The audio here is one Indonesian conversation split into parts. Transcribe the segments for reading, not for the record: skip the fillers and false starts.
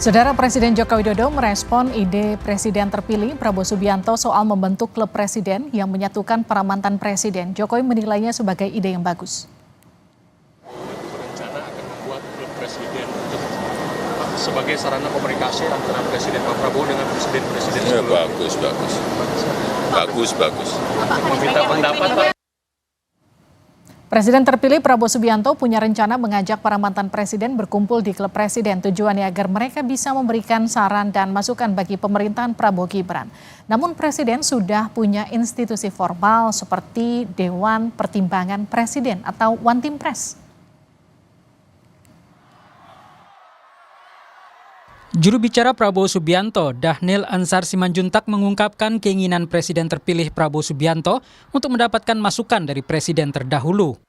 Saudara Presiden Joko Widodo merespon ide Presiden terpilih Prabowo Subianto soal membentuk klub presiden yang menyatukan para mantan presiden. Jokowi menilainya sebagai ide yang bagus. Berencana akan membuat klub presiden sebagai sarana komunikasi antara Presiden Pak Prabowo dengan presiden-presiden sebelumnya. Bagus. Meminta pendapat Pak. Presiden terpilih Prabowo Subianto punya rencana mengajak para mantan presiden berkumpul di klub presiden. Tujuannya agar mereka bisa memberikan saran dan masukan bagi pemerintahan Prabowo Gibran. Namun presiden sudah punya institusi formal seperti Dewan Pertimbangan Presiden atau One Team Press. Juru bicara Prabowo Subianto, Dhanil Ansar Simanjuntak mengungkapkan keinginan Presiden terpilih Prabowo Subianto untuk mendapatkan masukan dari Presiden terdahulu.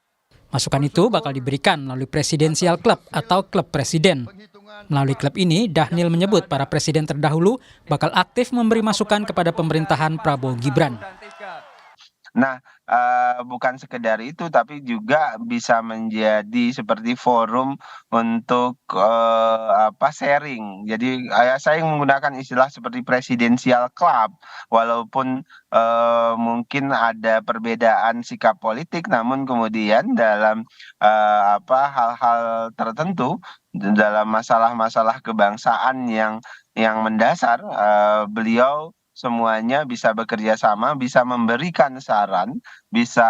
Masukan itu bakal diberikan melalui Presidensial Club atau Klub Presiden. Melalui klub ini, Dhanil menyebut para presiden terdahulu bakal aktif memberi masukan kepada pemerintahan Prabowo Gibran. Nah, bukan sekedar itu, tapi juga bisa menjadi seperti forum untuk sharing. Jadi saya menggunakan istilah seperti presidensial club, walaupun mungkin ada perbedaan sikap politik, namun kemudian dalam hal-hal tertentu, dalam masalah-masalah kebangsaan yang mendasar, beliau semuanya bisa bekerja sama, bisa memberikan saran, bisa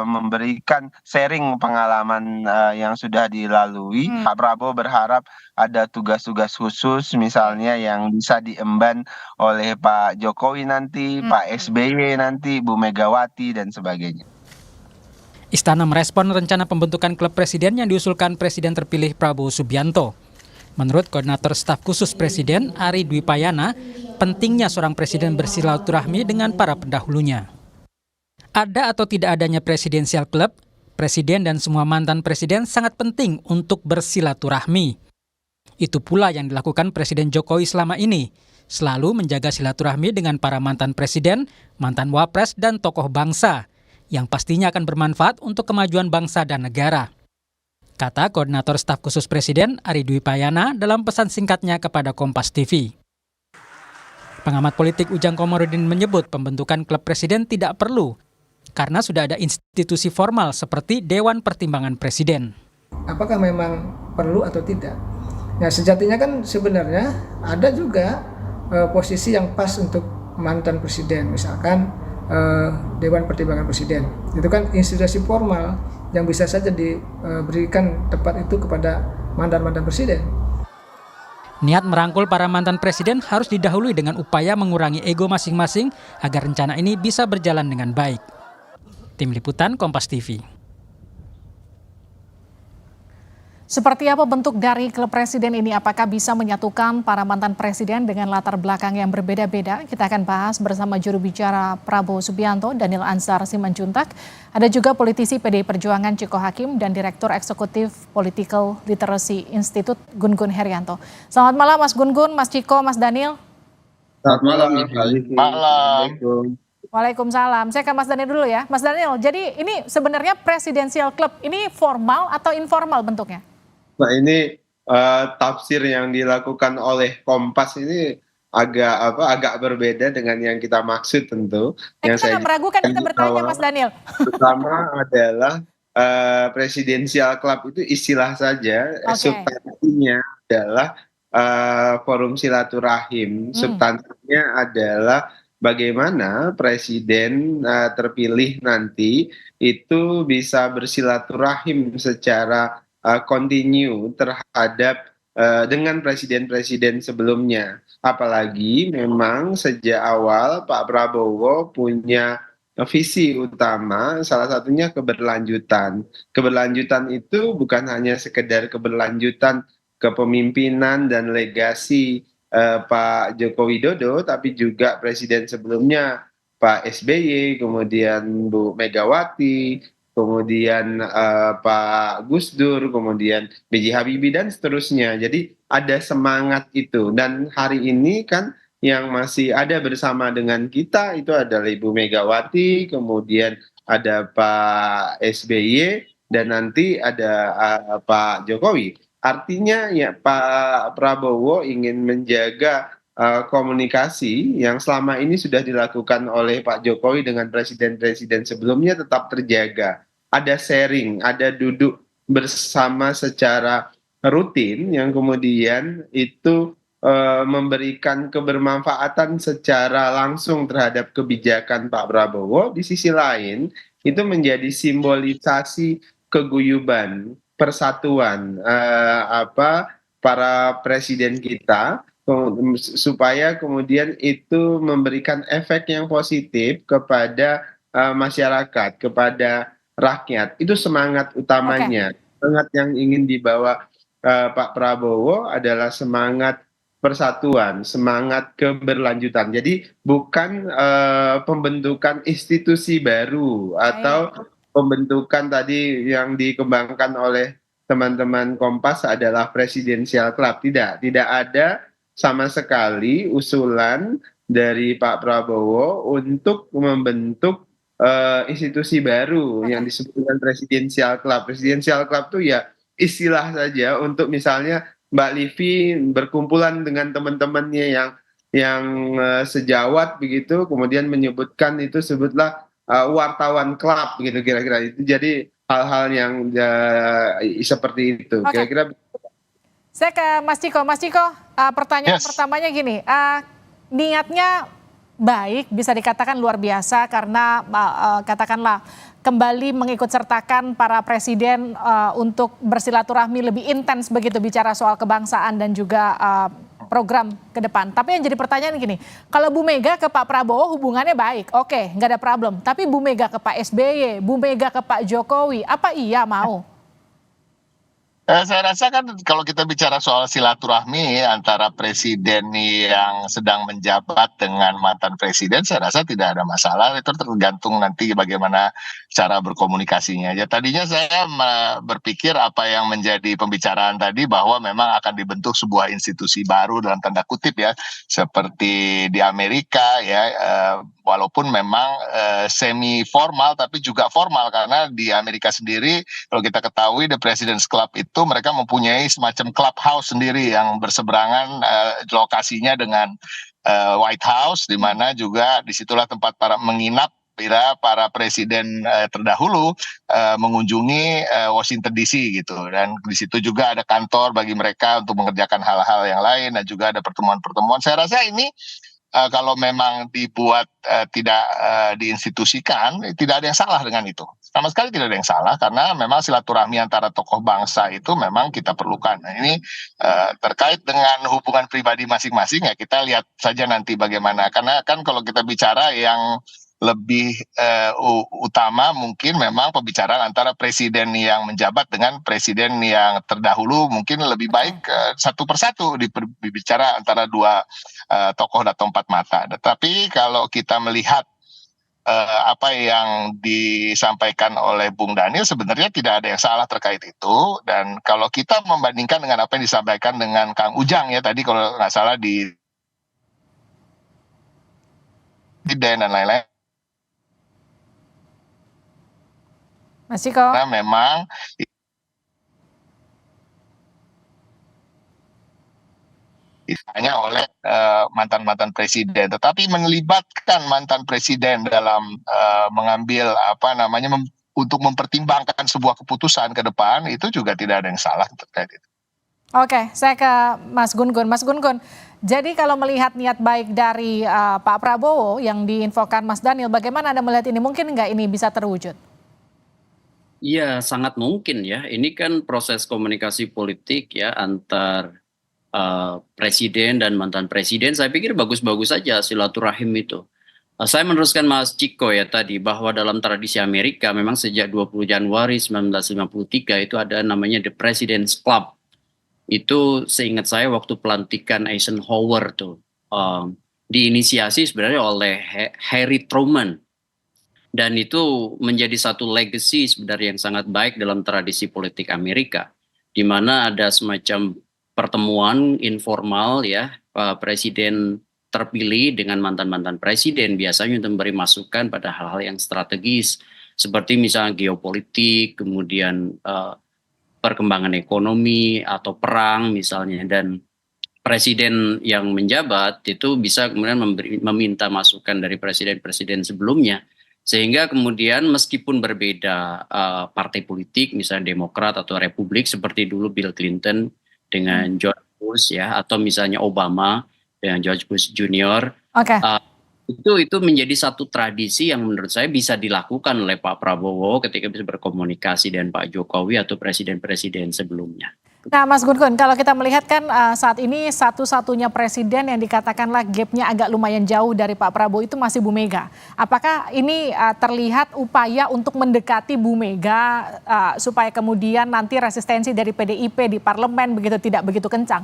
memberikan sharing pengalaman yang sudah dilalui. Pak Prabowo berharap ada tugas-tugas khusus misalnya yang bisa diemban oleh Pak Jokowi nanti, Pak SBY nanti, Bu Megawati dan sebagainya. Istana merespon rencana pembentukan klub presiden yang diusulkan Presiden terpilih Prabowo Subianto. Menurut Koordinator Staf Khusus Presiden Ari Dwi Payana, pentingnya seorang presiden bersilaturahmi dengan para pendahulunya. Ada atau tidak adanya presidensial club, presiden dan semua mantan presiden sangat penting untuk bersilaturahmi. Itu pula yang dilakukan Presiden Jokowi selama ini, selalu menjaga silaturahmi dengan para mantan presiden, mantan wapres, dan tokoh bangsa, yang pastinya akan bermanfaat untuk kemajuan bangsa dan negara. Kata Koordinator Staf Khusus Presiden Ari Dwi Payana dalam pesan singkatnya kepada Kompas TV. Pengamat politik Ujang Komarudin menyebut pembentukan klub presiden tidak perlu karena sudah ada institusi formal seperti Dewan Pertimbangan Presiden. Apakah memang perlu atau tidak? Nah, sejatinya kan sebenarnya ada juga posisi yang pas untuk mantan presiden, misalkan Dewan Pertimbangan Presiden. Itu kan institusi formal yang bisa saja diberikan tempat itu kepada mantan-mantan presiden. Niat merangkul para mantan presiden harus didahului dengan upaya mengurangi ego masing-masing agar rencana ini bisa berjalan dengan baik. Tim Liputan Kompas TV. Seperti apa bentuk dari klub presiden ini? Apakah bisa menyatukan para mantan presiden dengan latar belakang yang berbeda-beda? Kita akan bahas bersama juru bicara Prabowo Subianto, Dhanil Ansar Simanjuntak. Ada juga politisi PDI Perjuangan Ciko Hakim dan Direktur Eksekutif Political Literacy Institute Gun-Gun Herianto. Selamat malam Mas Gun-Gun, Mas Ciko, Mas Dhanil. Selamat malam. Malam. Waalaikumsalam. Saya ke Mas Dhanil dulu ya. Mas Dhanil, jadi ini sebenarnya presidensial club ini formal atau informal bentuknya? Nah, ini tafsir yang dilakukan oleh Kompas ini agak berbeda dengan yang kita maksud tentu. Yang kita meragukan, kita bertanya Mas Dhanil. Pertama adalah presidensial club itu istilah saja, substansinya adalah forum silaturahim. Substansinya adalah bagaimana presiden terpilih nanti itu bisa bersilaturahim secara kontinu terhadap dengan presiden-presiden sebelumnya. Apalagi memang sejak awal Pak Prabowo punya visi utama, salah satunya keberlanjutan. Keberlanjutan itu bukan hanya sekedar keberlanjutan kepemimpinan dan legasi Pak Joko Widodo, tapi juga presiden sebelumnya Pak SBY, kemudian Bu Megawati, kemudian Pak Gus Dur, kemudian B.J. Habibie dan seterusnya. Jadi ada semangat itu. Dan hari ini kan yang masih ada bersama dengan kita itu adalah Ibu Megawati, kemudian ada Pak SBY, dan nanti ada Pak Jokowi. Artinya ya Pak Prabowo ingin menjaga komunikasi yang selama ini sudah dilakukan oleh Pak Jokowi dengan presiden-presiden sebelumnya tetap terjaga. Ada sharing, ada duduk bersama secara rutin yang kemudian itu memberikan kebermanfaatan secara langsung terhadap kebijakan Pak Prabowo. Di sisi lain, itu menjadi simbolisasi keguyuban, persatuan para presiden kita supaya kemudian itu memberikan efek yang positif kepada masyarakat, kepada rakyat. Itu semangat utamanya. Semangat yang ingin dibawa Pak Prabowo adalah semangat persatuan, semangat keberlanjutan. Jadi bukan pembentukan institusi baru atau pembentukan tadi yang dikembangkan oleh teman-teman Kompas adalah presidensial club. Tidak ada sama sekali usulan dari Pak Prabowo untuk membentuk institusi baru yang disebut dengan presidensial club. Presidensial club itu ya istilah saja untuk misalnya Mbak Livi berkumpulan dengan teman-temannya yang sejawat begitu, kemudian menyebutkan itu sebutlah wartawan klub gitu kira-kira itu. Jadi hal-hal yang seperti itu kira-kira. Saya ke Mas Ciko. Mas Ciko, pertanyaan pertamanya gini, niatnya baik, bisa dikatakan luar biasa karena katakanlah kembali mengikut sertakan para presiden untuk bersilaturahmi lebih intens begitu bicara soal kebangsaan dan juga program ke depan. Tapi yang jadi pertanyaan gini, kalau Bu Mega ke Pak Prabowo hubungannya baik, oke, nggak ada problem. Tapi Bu Mega ke Pak SBY, Bu Mega ke Pak Jokowi, apa iya mau? Saya rasa kan kalau kita bicara soal silaturahmi antara presiden yang sedang menjabat dengan mantan presiden, saya rasa tidak ada masalah. Itu tergantung nanti bagaimana cara berkomunikasinya. Ya tadinya saya berpikir apa yang menjadi pembicaraan tadi bahwa memang akan dibentuk sebuah institusi baru dalam tanda kutip ya, seperti di Amerika ya, walaupun memang semi formal tapi juga formal karena di Amerika sendiri kalau kita ketahui the President's Club itu mereka mempunyai semacam clubhouse sendiri yang berseberangan lokasinya dengan White House, di mana juga disitulah tempat para menginap bila para presiden terdahulu mengunjungi Washington DC gitu, dan di situ juga ada kantor bagi mereka untuk mengerjakan hal-hal yang lain dan juga ada pertemuan-pertemuan. Saya rasa ini kalau memang dibuat tidak diinstitusikan, tidak ada yang salah dengan itu. Sama sekali tidak ada yang salah karena memang silaturahmi antara tokoh bangsa itu memang kita perlukan. Nah, ini terkait dengan hubungan pribadi masing-masing ya kita lihat saja nanti bagaimana. Karena kan kalau kita bicara yang lebih utama mungkin memang pembicaraan antara presiden yang menjabat dengan presiden yang terdahulu mungkin lebih baik satu persatu dibicara antara dua tokoh atau empat mata. Tetapi kalau kita melihat apa yang disampaikan oleh Bung Daniel sebenarnya tidak ada yang salah terkait itu, dan kalau kita membandingkan dengan apa yang disampaikan dengan Kang Ujang ya tadi kalau nggak salah di dan lain-lain. Mas Ciko. Karena memang hanya oleh mantan-mantan presiden, tetapi melibatkan mantan presiden dalam mengambil untuk mempertimbangkan sebuah keputusan ke depan itu juga tidak ada yang salah terkait itu. Oke, saya ke Mas Gun-Gun. Mas Gun-Gun, jadi kalau melihat niat baik dari Pak Prabowo yang diinfokan Mas Daniel, bagaimana Anda melihat ini? Mungkin nggak ini bisa terwujud? Iya, sangat mungkin ya. Ini kan proses komunikasi politik ya antar presiden dan mantan presiden. Saya pikir bagus-bagus saja silaturahim itu. Saya meneruskan Mas Ciko ya tadi bahwa dalam tradisi Amerika memang sejak 20 Januari 1953 itu ada namanya The President's Club. Itu seingat saya waktu pelantikan Eisenhower tuh diinisiasi sebenarnya oleh Harry Truman. Dan itu menjadi satu legacy sebenarnya yang sangat baik dalam tradisi politik Amerika, di mana ada semacam pertemuan informal ya, presiden terpilih dengan mantan-mantan presiden biasanya untuk memberi masukan pada hal-hal yang strategis seperti misalnya geopolitik, kemudian perkembangan ekonomi atau perang misalnya, dan presiden yang menjabat itu bisa kemudian meminta masukan dari presiden-presiden sebelumnya, sehingga kemudian meskipun berbeda partai politik, misalnya Demokrat atau Republik seperti dulu Bill Clinton dengan George Bush ya, atau misalnya Obama dengan George Bush Junior, Oke. itu menjadi satu tradisi yang menurut saya bisa dilakukan oleh Pak Prabowo ketika bisa berkomunikasi dengan Pak Jokowi atau presiden-presiden sebelumnya. Nah, Mas Gun-Gun, kalau kita melihat kan saat ini satu-satunya presiden yang dikatakanlah gapnya agak lumayan jauh dari Pak Prabowo itu masih Bu Mega. Apakah ini terlihat upaya untuk mendekati Bu Mega supaya kemudian nanti resistensi dari PDIP di parlemen begitu tidak begitu kencang?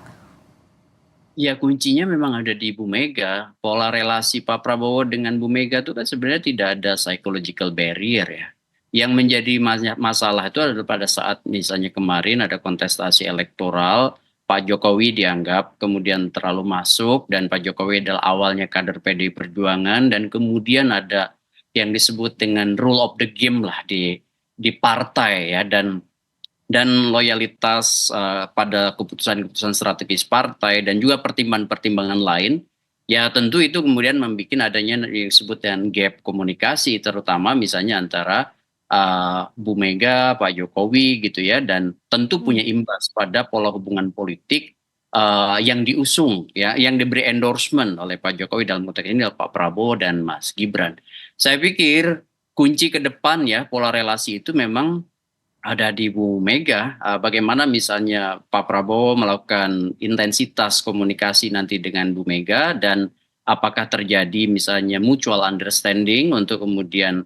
Ya, kuncinya memang ada di Bu Mega. Pola relasi Pak Prabowo dengan Bu Mega itu kan sebenarnya tidak ada psychological barrier ya. Yang menjadi masalah itu adalah pada saat misalnya kemarin ada kontestasi elektoral, Pak Jokowi dianggap kemudian terlalu masuk, dan Pak Jokowi adalah awalnya kader PDI Perjuangan, dan kemudian ada yang disebut dengan rule of the game lah di partai ya, dan loyalitas pada keputusan-keputusan strategis partai dan juga pertimbangan-pertimbangan lain, ya tentu itu kemudian membuat adanya yang disebut dengan gap komunikasi, terutama misalnya antara Bu Mega, Pak Jokowi gitu ya, dan tentu punya imbas pada pola hubungan politik yang diusung ya, yang diberi endorsement oleh Pak Jokowi dalam konteks ini adalah Pak Prabowo dan Mas Gibran. Saya pikir kunci ke depan ya pola relasi itu memang ada di Bu Mega. Bagaimana misalnya Pak Prabowo melakukan intensitas komunikasi nanti dengan Bu Mega, dan apakah terjadi misalnya mutual understanding untuk kemudian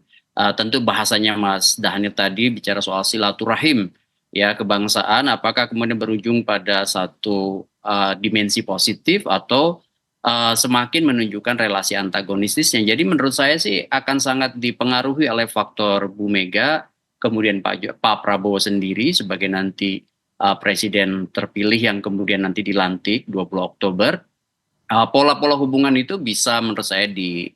tentu bahasanya Mas Dhanil tadi bicara soal silaturahim ya kebangsaan, apakah kemudian berujung pada satu dimensi positif atau semakin menunjukkan relasi antagonistisnya. Jadi menurut saya sih akan sangat dipengaruhi oleh faktor Bu Mega, kemudian Pak Prabowo sendiri sebagai nanti presiden terpilih yang kemudian nanti dilantik 20 Oktober. Pola-pola hubungan itu bisa menurut saya di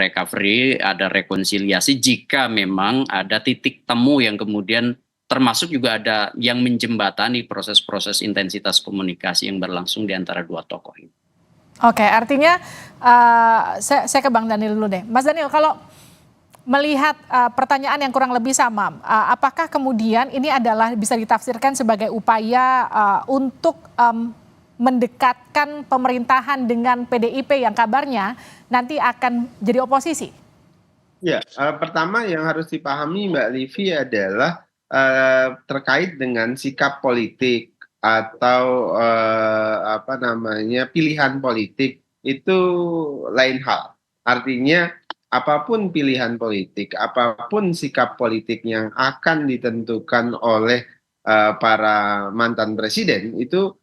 recovery, ada rekonsiliasi jika memang ada titik temu yang kemudian termasuk juga ada yang menjembatani proses-proses intensitas komunikasi yang berlangsung di antara dua tokoh ini. Oke, artinya saya ke Bang Dhanil dulu deh. Mas Dhanil, kalau melihat pertanyaan yang kurang lebih sama, apakah kemudian ini adalah bisa ditafsirkan sebagai upaya untuk mendekatkan pemerintahan dengan PDIP yang kabarnya nanti akan jadi oposisi? Ya, pertama yang harus dipahami Mbak Livi adalah terkait dengan sikap politik atau pilihan politik itu lain hal. Artinya apapun pilihan politik, apapun sikap politik yang akan ditentukan oleh para mantan presiden itu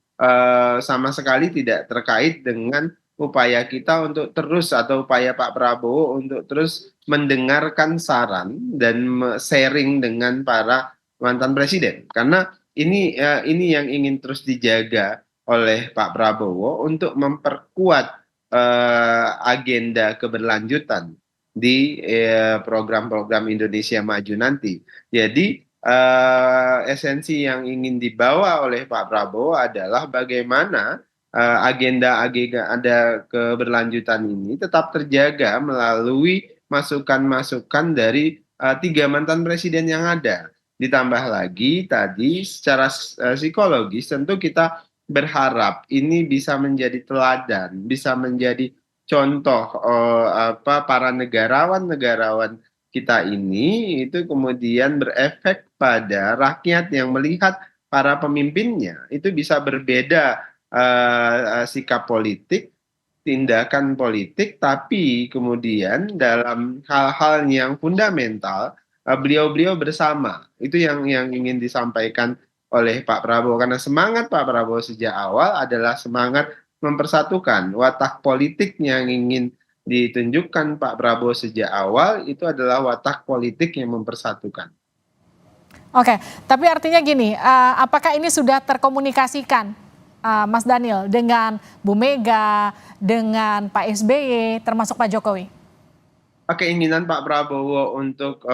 sama sekali tidak terkait dengan upaya kita untuk terus, atau upaya Pak Prabowo untuk terus mendengarkan saran dan sharing dengan para mantan presiden. Karena ini yang ingin terus dijaga oleh Pak Prabowo untuk memperkuat agenda keberlanjutan di program-program Indonesia Maju nanti. Jadi esensi yang ingin dibawa oleh Pak Prabowo adalah bagaimana agenda keberlanjutan ini tetap terjaga melalui masukan-masukan dari 3 mantan presiden yang ada. Ditambah lagi tadi secara psikologis tentu kita berharap ini bisa menjadi teladan, bisa menjadi contoh para negarawan kita ini itu kemudian berefek pada rakyat yang melihat para pemimpinnya itu bisa berbeda sikap politik, tindakan politik, tapi kemudian dalam hal-hal yang fundamental beliau-beliau bersama. Itu yang ingin disampaikan oleh Pak Prabowo, karena semangat Pak Prabowo sejak awal adalah semangat mempersatukan. Watak politik yang ingin ditunjukkan Pak Prabowo sejak awal itu adalah watak politik yang mempersatukan. Oke, tapi artinya gini, apakah ini sudah terkomunikasikan Mas Dhanil dengan Bu Mega, dengan Pak SBY, termasuk Pak Jokowi? Keinginan Pak Prabowo untuk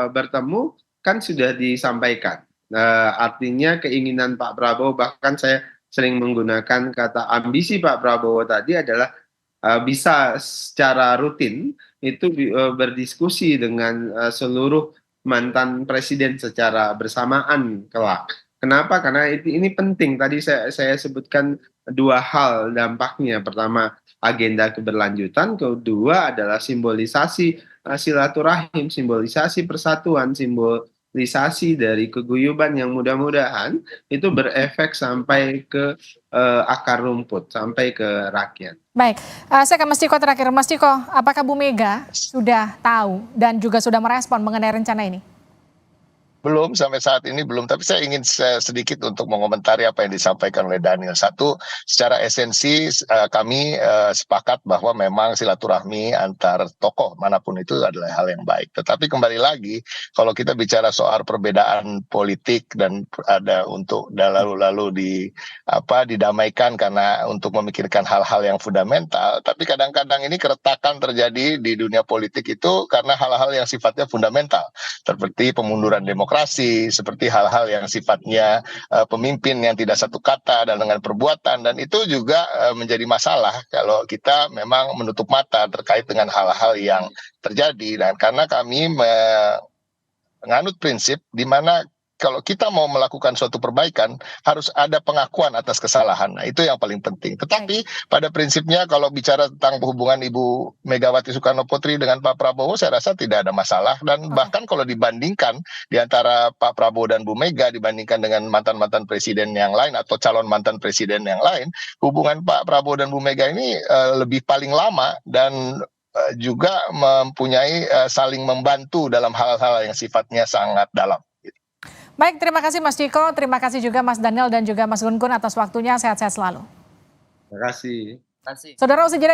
bertemu kan sudah disampaikan Artinya keinginan Pak Prabowo, bahkan saya sering menggunakan kata ambisi Pak Prabowo tadi adalah bisa secara rutin itu berdiskusi dengan seluruh mantan presiden secara bersamaan kelak. Kenapa? Karena ini penting. Tadi saya sebutkan dua hal dampaknya. Pertama, agenda keberlanjutan. Kedua adalah simbolisasi silaturahim, simbolisasi persatuan, simbolisasi dari keguyuban yang mudah-mudahan itu berefek sampai ke akar rumput, sampai ke rakyat. Baik, saya ke Mas Ciko terakhir. Mas Ciko, apakah Bu Mega sudah tahu dan juga sudah merespon mengenai rencana ini? Belum, sampai saat ini belum, tapi saya ingin sedikit untuk mengomentari apa yang disampaikan oleh Daniel. Satu, secara esensi kami sepakat bahwa memang silaturahmi antar tokoh manapun itu adalah hal yang baik. Tetapi kembali lagi, kalau kita bicara soal perbedaan politik dan ada untuk lalu didamaikan karena untuk memikirkan hal-hal yang fundamental, tapi kadang-kadang ini keretakan terjadi di dunia politik itu karena hal-hal yang sifatnya fundamental, seperti pemunduran demokrasi, seperti hal-hal yang sifatnya pemimpin yang tidak satu kata dan dengan perbuatan, dan itu juga menjadi masalah kalau kita memang menutup mata terkait dengan hal-hal yang terjadi. Dan karena kami menganut prinsip di mana kalau kita mau melakukan suatu perbaikan harus ada pengakuan atas kesalahan. Nah, itu yang paling penting. Tetapi pada prinsipnya kalau bicara tentang hubungan Ibu Megawati Soekarno Putri dengan Pak Prabowo, saya rasa tidak ada masalah. Dan bahkan kalau dibandingkan di antara Pak Prabowo dan Bu Mega dibandingkan dengan mantan-mantan presiden yang lain atau calon mantan presiden yang lain, hubungan Pak Prabowo dan Bu Mega ini lebih paling lama dan juga mempunyai saling membantu dalam hal-hal yang sifatnya sangat dalam. Baik, terima kasih Mas Ciko, terima kasih juga Mas Daniel dan juga Mas Gun Gun atas waktunya. Sehat-sehat selalu. Terima kasih. Saudara, usai jeda